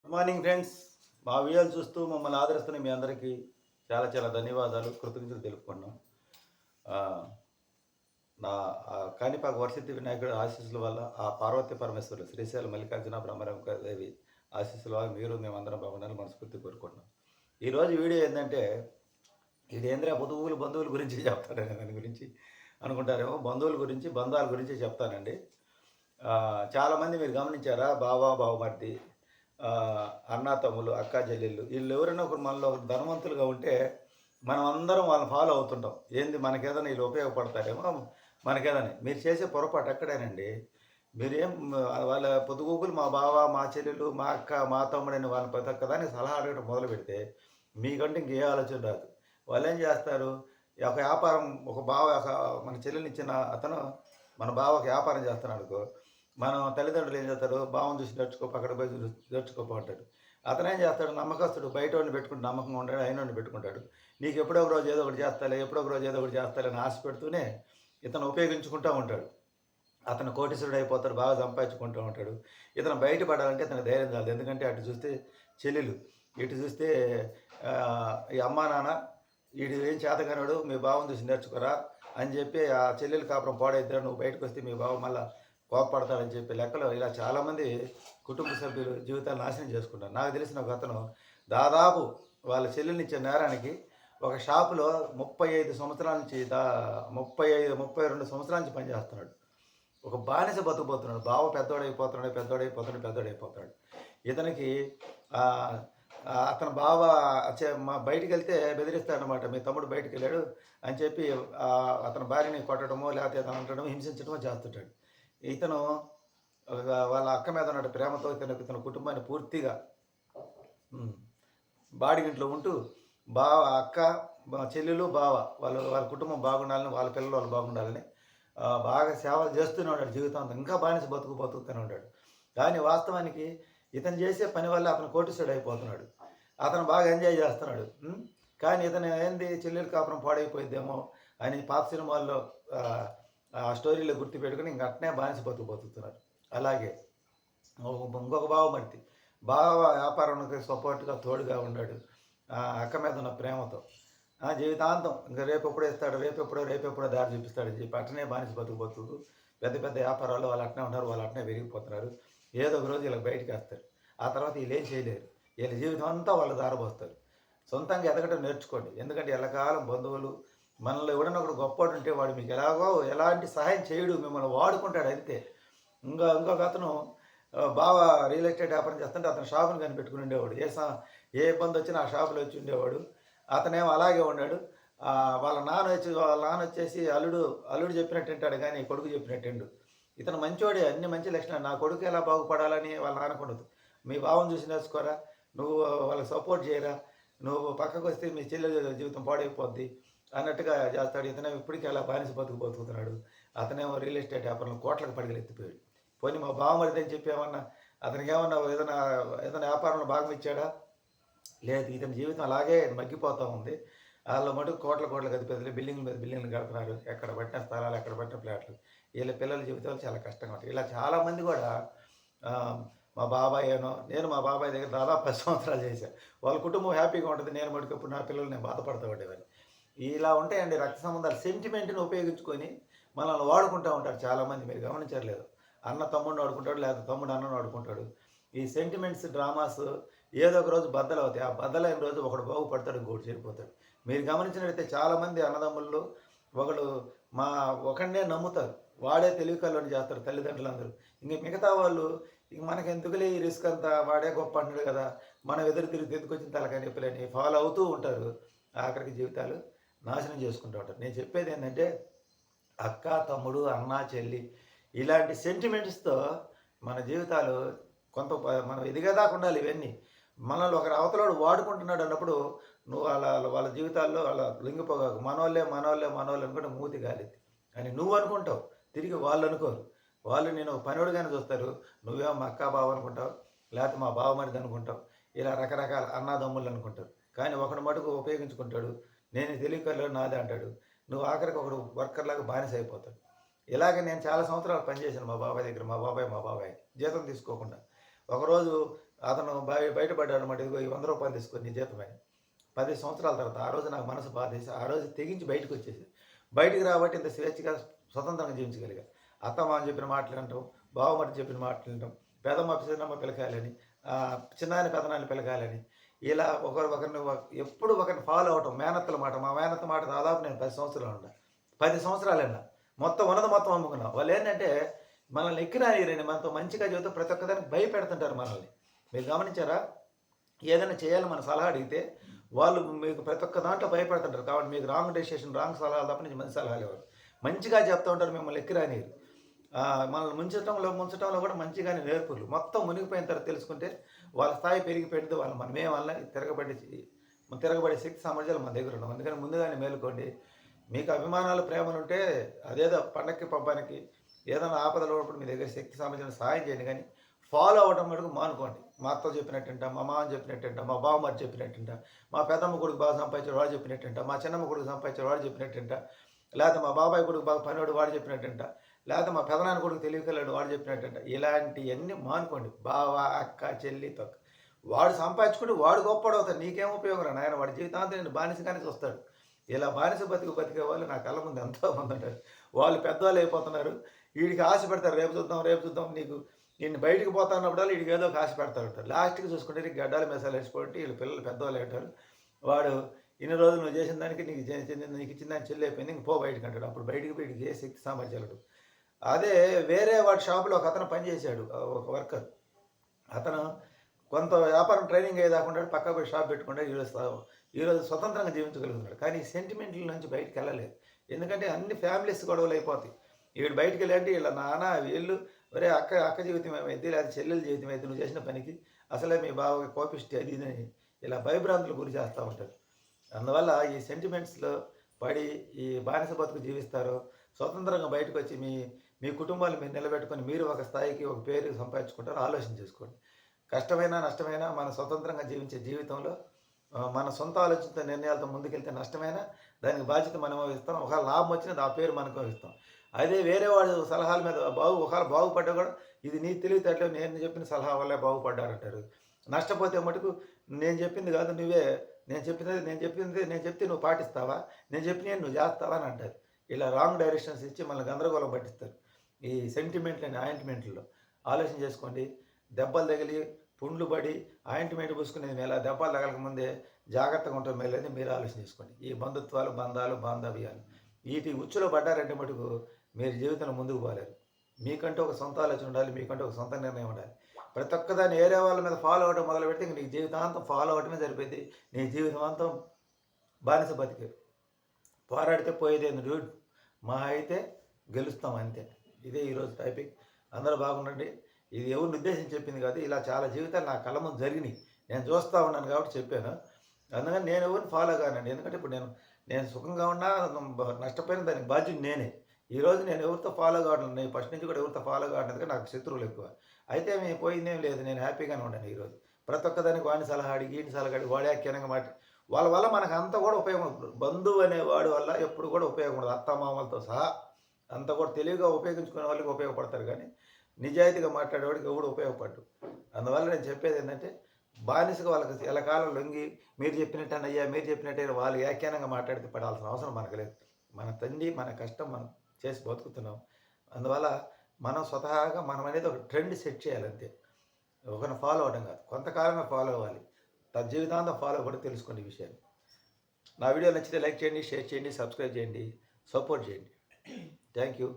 Good morning friends. మా వీడియోలు చూస్తూ మమ్మల్ని ఆదరిస్తున్న మీ అందరికీ చాలా చాలా ధన్యవాదాలు, కృతజ్ఞతలు తెలుపుకున్నాం. నా కాణిపాక వరసిద్ధి వినాయకుడి ఆశీస్సుల వల్ల ఆ పార్వతీ పరమేశ్వరులు శ్రీశైలం మల్లికార్జున బ్రహ్మరంక దేవి ఆశీస్సుల వల్ల మీరు మేమందరం బాగుండాలని మనస్ఫూర్తి కోరుకుంటున్నాం. ఈరోజు వీడియో ఏంటంటే, ఇదేంద్ర బంధువుల గురించి చెప్తాను. దాని గురించి అనుకుంటారేమో, బంధువుల గురించి బంధాల గురించి చెప్తానండి. చాలామంది మీరు గమనించారా, బావమరిది, అన్నా తమ్ములు, అక్కా చెల్లెళ్ళు, వీళ్ళు ఎవరైనా ఒకరు మనలో ఒకరు ధనవంతులుగా ఉంటే మనం అందరం వాళ్ళని ఫాలో అవుతుంటాం. ఏంది మనకేదైనా వీళ్ళు ఉపయోగపడతారేమో, మనకేదని. మీరు చేసే పొరపాటు ఎక్కడేనండి. మీరేం వాళ్ళ పొద్దుగూకులు మా బావ, మా చెల్లెలు, మా అక్క, మా తమ్ముడని వాళ్ళని ప్రతి ఒక్కదాన్ని సలహా అడగడం మొదలు పెడితే మీకంటే ఇంకే ఆలోచన రాదు. వాళ్ళు ఏం చేస్తారు, ఒక వ్యాపారం, ఒక బావ, మన చెల్లెలిచ్చిన అతను మన బావకి వ్యాపారం చేస్తున్నాడు. మనం తల్లిదండ్రులు ఏం చేస్తారు, బావని చూసి నేర్చుకో, అక్కడ పోయి చూసి నేర్చుకోపో అంటాడు. అతను ఏం చేస్తాడు, నమ్మకస్తుడు, బయట వాడిని పెట్టుకుంటే నమ్మకంగా ఉంటాడు, అయినోడిని పెట్టుకుంటాడు. నీకు ఎప్పుడో ఒక రోజు ఏదో ఒకటి చేస్తాలే, ఎప్పుడో ఒక రోజు ఏదో ఒకటి చేస్తాలే అని ఆశ పెడుతూనే ఇతను ఉపయోగించుకుంటూ ఉంటాడు. అతను కోటీశ్వరుడు అయిపోతాడు, బాగా సంపాదించుకుంటూ ఉంటాడు. ఇతను బయటపడాలంటే ఇతనికి ధైర్యం చాలదు. ఎందుకంటే అటు చూస్తే చెల్లెలు, ఇటు చూస్తే ఈ అమ్మా నాన్న, వీడు ఏం చేతగానాడు, మీ బావని చూసి నేర్చుకోరా అని చెప్పి ఆ చెల్లెలు కాపురం పాడైద్దారు, నువ్వు బయటకు వస్తే మీ బావ మళ్ళీ కోపపడతాడని చెప్పి లెక్కలో ఇలా చాలామంది కుటుంబ సభ్యులు జీవితాలు నాశనం చేసుకుంటారు. నాకు తెలిసిన ఒక అతను దాదాపు వాళ్ళ చెల్లెల్నిచ్చే నేరానికి ఒక షాపులో 35 సంవత్సరాల నుంచి 32 సంవత్సరాల నుంచి పనిచేస్తున్నాడు. ఒక బానిస బతుకుపోతున్నాడు. బావ పెద్దోడైపోతున్నాడు. ఇతనికి అతని బావ బయటికి వెళ్తే బెదిరిస్తాడనమాట. మీ తమ్ముడు బయటికి వెళ్ళాడు అని చెప్పి అతని భార్యని కొట్టడమో లేకపోతే అతను అంటడమో, హింసించడమో చేస్తుంటాడు. ఇతను వాళ్ళ అక్క మీద ఉన్న ప్రేమతో ఇతని కుటుంబాన్ని పూర్తిగా బాడిగింట్లో ఉంటూ అక్క, చెల్లెలు, బావ వాళ్ళ కుటుంబం బాగుండాలని, వాళ్ళ పిల్లలు వాళ్ళు బాగుండాలని బాగా సేవలు చేస్తూనే ఉన్నాడు జీవితాంతం. ఇంకా బానిస బతుకుతూనే ఉన్నాడు. కానీ వాస్తవానికి ఇతను చేసే పని వల్ల అతను కోటీశ్వరుడు అయిపోతున్నాడు. అతను బాగా ఎంజాయ్ చేస్తున్నాడు. కానీ ఇతను ఏంది, చెల్లెలు కాపురం పాడైపోయిద్దేమో అని పాత సినిమాల్లో ఆ స్టోరీలో గుర్తుపెట్టుకుని ఇంక అట్నే బానిస బతుకుతున్నారు. అలాగే ఇంకొక బావమరిది, వ్యాపారానికి సపోర్ట్గా తోడుగా ఉన్నాడు అక్క మీద ఉన్న ప్రేమతో. జీవితాంతం ఇంకా రేపెప్పుడో దారి చూపిస్తాడని చెప్పి అట్నే బానిస బతుకుతూ పెద్ద పెద్ద వ్యాపారాలు వాళ్ళు అట్నే ఉన్నారు, వాళ్ళు అట్నే పెరిగిపోతున్నారు. ఏదో ఒక రోజు వీళ్ళకి బయటికి వేస్తారు. ఆ తర్వాత వీళ్ళు ఏం చేయలేరు. వీళ్ళ జీవితం అంతా వాళ్ళు దారబోస్తారు. సొంతంగా ఎదగటం నేర్చుకోండి. ఎందుకంటే ఎల్లకాలం బంధువులు, మనల్ని ఎవడన్నా ఒకడు గొప్పవాడు ఉంటే వాడు మీకు ఎలాంటి సహాయం చేయడు, మిమ్మల్ని వాడుకుంటాడు అంతే. ఇంకొక అతను బాగా రియల్ ఎస్టేట్ వ్యాపారం చేస్తుంటే అతను షాపుని కనిపెట్టుకుని ఉండేవాడు. ఏ ఇబ్బంది వచ్చినా ఆ షాపులో వచ్చి ఉండేవాడు. అతనేమో అలాగే ఉన్నాడు. వాళ్ళ నాన్న వచ్చేసి అల్లుడు చెప్పినట్టు వింటాడు కానీ కొడుకు చెప్పినట్టు వినడు. ఇతను మంచోడే, అన్ని మంచి లక్షణాలు. నా కొడుకు ఎలా బాగుపడాలని వాళ్ళ నాన్నకుండదు. మీ భావం చూసి నేర్చుకోరా, నువ్వు వాళ్ళకి సపోర్ట్ చేయరా, నువ్వు పక్కకు వస్తే మీ చెల్లెల జీవితం పాడైపోద్ది అన్నట్టుగా చేస్తాడు. ఇతనే ఇప్పటికీ అలా బానిస బతుకుతున్నాడు. అతనేమో రియల్ ఎస్టేట్ వ్యాపారంలో కోట్లకు పడిగలు ఎత్తిపోయాడు. పోనీ మా బావమరిది అని చెప్పి అతనికి ఏమన్నా ఏదైనా వ్యాపారంలో భాగం ఇచ్చాడా? లేదు. ఇతని జీవితం అలాగే మగ్గిపోతూ ఉంది. వాళ్ళ మటుకు కోట్ల గదిపెదలు, బిల్డింగ్ల మీద బిల్డింగ్లు కడుతున్నారు. ఎక్కడ పట్టిన స్థలాలు, ఎక్కడ పట్టిన ఫ్లాట్లు. వీళ్ళ పిల్లల జీవితాలు చాలా కష్టంగా ఉంటాయి. ఇలా చాలామంది కూడా మా బాబాయ్ నేను మా బాబాయ్ దగ్గర దాదాపు 10 సంవత్సరాలు చేశాను. వాళ్ళ కుటుంబం హ్యాపీగా ఉంటుంది. నేను మటుకు ఇప్పుడు నా పిల్లలు నేను బాధపడుతూ ఉండేవాడిని. ఇలా ఉంటాయండి రక్త సంబంధాలు. సెంటిమెంట్ని ఉపయోగించుకొని మనల్ని వాడుకుంటూ ఉంటారు చాలామంది. మీరు గమనించట్లేదు. అన్న తమ్ముడిని వాడుకుంటాడు, లేదా తమ్ముడు అన్నను వాడుకుంటాడు. ఈ సెంటిమెంట్స్, డ్రామాస్ ఏదో ఒక రోజు బద్దలు అవుతాయి. ఆ బద్దలైన రోజు ఒకడు బాగుపడతాడు, ఇంకోటి చెడిపోతాడు. మీరు గమనించినట్లయితే చాలామంది అన్నదమ్ముళ్ళు ఒకడినే నమ్ముతారు. వాడే తెలివి కల్లోని చేస్తారు తల్లిదండ్రులందరూ. ఇంక మిగతా వాళ్ళు ఇంక మనకెందుకులే ఈ రిస్క్ అంతా, వాడే గొప్ప అంటాడు కదా, మనం ఎదురు తిరిగి తెచ్చుకొచ్చిన తలకాయ నొప్పులని ఫాలో అవుతూ ఉంటారు. ఆఖరికి జీవితాలు నాశనం చేసుకుంటూ ఉంటారు. నేను చెప్పేది ఏంటంటే, అక్క, తమ్ముడు, అన్న, చెల్లి ఇలాంటి సెంటిమెంట్స్తో మన జీవితాలు మనం ఎదిగేదాకా ఉండాలి. ఇవన్నీ మనల్ని ఒకరు అవతలోడు వాడుకుంటున్నాడు అన్నప్పుడు నువ్వు వాళ్ళ జీవితాల్లో అలా లొంగిపోగాకు. మనోళ్ళే అనుకుంటే మూతి గాలిద్ది అని నువ్వు అనుకుంటావు, తిరిగి వాళ్ళు అనుకోరు. వాళ్ళు నేను పనివాడుగానే చూస్తారు. నువ్వేమో మా అక్క బావ అనుకుంటావు, లేకపోతే మా బావమరిది అనుకుంటావు. ఇలా రకరకాల అన్నాదమ్ముళ్ళు అనుకుంటారు. కానీ ఒకడు మటుకు ఉపయోగించుకుంటాడు. నేను తెలియకర్లో నాదే అంటాడు. నువ్వు ఆఖరికి ఒకడు వర్కర్లాగా బానిస అయిపోతాడు. ఇలాగ నేను చాలా సంవత్సరాలు పనిచేశాను మా బాబాయ్ దగ్గర. మా బాబాయ్ జీతం తీసుకోకుండా. ఒకరోజు అతను బయటపడ్డాడు అనమాట. ఇదిగో ఈ రూ. 100 తీసుకో నీ జీతమని. 10 సంవత్సరాల తర్వాత ఆ రోజు నాకు మనసు బాధేసి, ఆ రోజు తెగించి బయటకొచ్చేసి, బయటికి రాబట్టి ఇంత స్వేచ్ఛగా, స్వతంత్రంగా జీవించగలిగా. అత్తమామ చెప్పిన మాటలు వినటం, బావమరిది చెప్పిన మాటలు వినటం, పెదమ్మ, చిన్నమ్మ పిలకాయలని, చిన్నాయన, పెదనాన్న పిలకాయలని, ఇలా ఒకరిని ఎప్పుడు ఒకరిని ఫాలో అవ్వటం. మేనత్తల మాట, మా మేనత్త మాట దాదాపు నేను 10 సంవత్సరాలు ఉన్నా. 10 సంవత్సరాలన్నా. మొత్తం ఉన్నది మొత్తం అమ్ముకున్నాం. వాళ్ళేంటంటే మనల్ని ఎక్కిరానియరండి. మనతో మంచిగా చెబుతూ ప్రతి ఒక్కదానికి భయపెడుతుంటారు మనల్ని. మీరు గమనించారా? ఏదైనా చేయాలని మన సలహా అడిగితే వాళ్ళు మీకు ప్రతి ఒక్క దాంట్లో భయపడుతుంటారు. కాబట్టి మీకు రాంగ్ డెసిషన్, రాంగ్ సలహాలు తప్ప నుంచి మంచి సలహాలు ఇవ్వరు. మంచిగా చెప్తూ ఉంటారు, మిమ్మల్ని ఎక్కిరానియరు. మనల్ని ముంచటంలో కూడా మంచిగానే నేర్పులు. మొత్తం మునిగిపోయిన తర్వాత తెలుసుకుంటే వాళ్ళ స్థాయి పెరిగిపోయింది. వాళ్ళు మనమేమన్నా తిరగబడే శక్తి సామర్థ్యాలు మన దగ్గర ఉండవు. అందుకని ముందుగానే మేలుకోండి. మీకు అభిమానాలు, ప్రేమలు ఉంటే అదేదో పండక్కి పబ్బానికి ఏదైనా ఆపదలు ఉన్నప్పుడు మీ దగ్గర శక్తి సామర్థ్యాలు సహాయం చేయండి. కానీ ఫాలో అవ్వడం మటుకు మానుకోండి. మా అత్త చెప్పినట్టుంట, మా మామ చెప్పినట్టుంట, మా బావమరి చెప్పినట్టుంట, మా పెద్దమ్మ కొడుకు బాగా సంపాదించాడు వాడు చెప్పినట్టుంట, మా చిన్నమ్మ కొడుకు సంపాదించాడు వాడు చెప్పినట్టుంట, లేకపోతే మా బాబాయ్ కొడుకు బాగా పనివాడు వాడు చెప్పినట్టుంట, లేకపోతే మా పెదనాన్న కొడుకు తెలివికల్లాడు వాడు చెప్పినట్టుంట. ఇలాంటివన్నీ మానుకోండి. బావ, అక్క, చెల్లి, తొక్క వాడు సంపాదించుకుంటే వాడు గొప్పడవుతాడు. నీకేం ఉపయోగం రా నాయన, వాడి జీవితాంతం నేను బానిసగానే చూస్తాడు. ఇలా బానిస బతికే వాళ్ళు నా కళ్ళ ముందు ఎంతోమంది ఉంటారు. వాళ్ళు పెద్దవాళ్ళు అయిపోతున్నారు. వీడికి ఆశ పెడతారు, రేపు చూద్దాం నిన్ను బయటికి పోతాన్నప్పుడల్లా వీడికి ఏదో ఒక ఆశ పెడతారు ఉంటారు. లాస్ట్కి చూసుకుంటే గడ్డాలు మెసాలు వేసిపోతే వీళ్ళు పిల్లలు పెద్దవాళ్ళు అంటారు. వాడు ఇన్ని రోజులు నువ్వు చేసిన దానికి నీకు ఇచ్చిన దానికి చెల్లి అయిపోయింది, ఇంక పో బయటకు అంటాడు. అప్పుడు బయటికి ఏ శక్తి సామర్థ్యాలు. అదే వేరే వాడి షాపులో ఒక అతను పనిచేశాడు, ఒక వర్కర్. అతను కొంత వ్యాపారం ట్రైనింగ్ అయ్యేదాకుండా పక్క పోయి షాప్ పెట్టుకుంటే ఈరోజు స్వతంత్రంగా జీవించగలుగుతున్నాడు. కానీ సెంటిమెంట్ల నుంచి బయటికి వెళ్ళలేదు. ఎందుకంటే అన్ని ఫ్యామిలీస్ గొడవలు అయిపోతాయి. వీడు బయటికి వెళ్ళండి వీళ్ళ నాన్న వీళ్ళు ఒరే అక్క జీవితం ఏమైంది, లేదా చెల్లెల జీవితం అయితే నువ్వు చేసిన పనికి అసలే మీ బావకి కోపిష్టి అది ఇదని ఇలా భయభ్రాంతులు గురి చేస్తూ ఉంటారు. అందువల్ల ఈ సెంటిమెంట్స్లో పడి ఈ బానిస బతుకు జీవిస్తారు. స్వతంత్రంగా బయటకు వచ్చి మీ కుటుంబాలు మీరు నిలబెట్టుకొని మీరు ఒక స్థాయికి ఒక పేరు సంపాదించుకుంటారు. ఆలోచన చేసుకోండి. కష్టమైనా నష్టమైనా మన స్వతంత్రంగా జీవించే జీవితంలో మన సొంత ఆలోచనతో నిర్ణయాలతో ముందుకెళ్తే నష్టమైనా దానికి బాధ్యత మనం ఇస్తాం. ఒకవేళ లాభం వచ్చినది ఆ పేరు మనకు ఇస్తాం. అదే వేరే వాడు సలహాల మీద ఒకవేళ బాగుపడ్డా కూడా ఇది నీ తెలివితేటలో నేను చెప్పిన సలహా వల్లే బాగుపడ్డారంటారు. నష్టపోతే మటుకు నేను చెప్పింది కాదు నువ్వే, నేను చెప్తే నువ్వు పాటిస్తావా, నేను చెప్పిన నువ్వు చేస్తావా అని అంటారు. ఇలా రాంగ్ డైరెక్షన్స్ ఇచ్చి మనల్ని గందరగోళం పట్టిస్తారు. ఈ సెంటిమెంట్లని ఆయింట్మెంట్లో ఆలోచన చేసుకోండి. దెబ్బలు తగిలి పుండ్లు పడి ఆయింట్మెంట్ పూసుకునేది మేలా, దెబ్బలు తగలక ముందే జాగ్రత్తగా ఉంటాం మేలని మీరు ఆలోచన చేసుకోండి. ఈ బంధుత్వాలు, బాంధవ్యాలు వీటి ఉచ్చులో పడ్డారంటే మటుకు మీరు జీవితంలో ముందుకు పోలేరు. మీకంటూ ఒక సొంత ఆలోచన ఉండాలి, మీకంటూ ఒక సొంత నిర్ణయం ఉండాలి. ప్రతి ఒక్కదాన్ని ఏరే వాళ్ళ మీద ఫాలో అవ్వడం మొదలు పెడితే ఇంక నీకు జీవితాంతం ఫాలో అవ్వడమే సరిపోయింది. నీ జీవితాంతం బానిస బతికే. పోరాడితే పోయేదేంది డూడ్, మా అయితే గెలుస్తాం అంతే. ఇదే ఈరోజు టాపిక్. అందరూ బాగుండండి. ఇది ఎవరిని ఉద్దేశించి చెప్పింది కాదు, ఇలా చాలా జీవితాలు నా కళ్ళ ముందు జరిగినాయి, నేను చూస్తూ ఉన్నాను కాబట్టి చెప్పాను. అందుకని నేను ఎవరిని ఫాలో కానండి. ఎందుకంటే ఇప్పుడు నేను సుఖంగా ఉన్నా నష్టపోయిన దానికి బాధ్యుడు నేనే. ఈరోజు నేను ఎవరితో ఫాలో కావడం, నేను ఫస్ట్ నుంచి కూడా ఎవరితో ఫాలో కావడానికి నాకు శత్రువులు ఎక్కువ. అయితే మేము పోయిందేం లేదు, నేను హ్యాపీగానే ఉన్నాను. ఈరోజు ప్రతి ఒక్కదానికి వాడిని సలహా అడిగి వీడిని సలహా అడిగి వాడి ఆఖ్యానంగా మాట వాళ్ళ వల్ల మనకు అంతా కూడా ఉపయోగం ఉంటుంది. బంధువు అనేవాడి వల్ల ఎప్పుడు కూడా ఉపయోగం ఉండదు. అత్తమామలతో సహా అంతా కూడా తెలివిగా ఉపయోగించుకునే వాళ్ళకి ఉపయోగపడతారు. కానీ నిజాయితీగా మాట్లాడేవాడికి ఎవడు ఉపయోగపడ్డు. అందువల్ల నేను చెప్పేది ఏంటంటే బానిసగా వాళ్ళకి ఎలకాలం లొంగి మీరు చెప్పినట్టనయ్యా మీరు చెప్పినట్టే వాళ్ళు వ్యాఖ్యానంగా మాట్లాడితే పడాల్సిన అవసరం మనకు లేదు. మన తండ్రి మన కష్టం మనం చేసి బతుకుతున్నాం. అందువల్ల మనం స్వతహాగా మనం అనేది ఒక ట్రెండ్ సెట్ చేయాలంతే. ఒకరిని ఫాలో అవ్వడం కాదు, కొంతకాలమే ఫాలో అవ్వాలి. తన జీవితాంతం ఫాలో కూడా తెలుసుకోండి ఈ విషయాన్ని. నా వీడియో నచ్చితే లైక్ చేయండి, షేర్ చేయండి, సబ్స్క్రైబ్ చేయండి, సపోర్ట్ చేయండి. Thank you.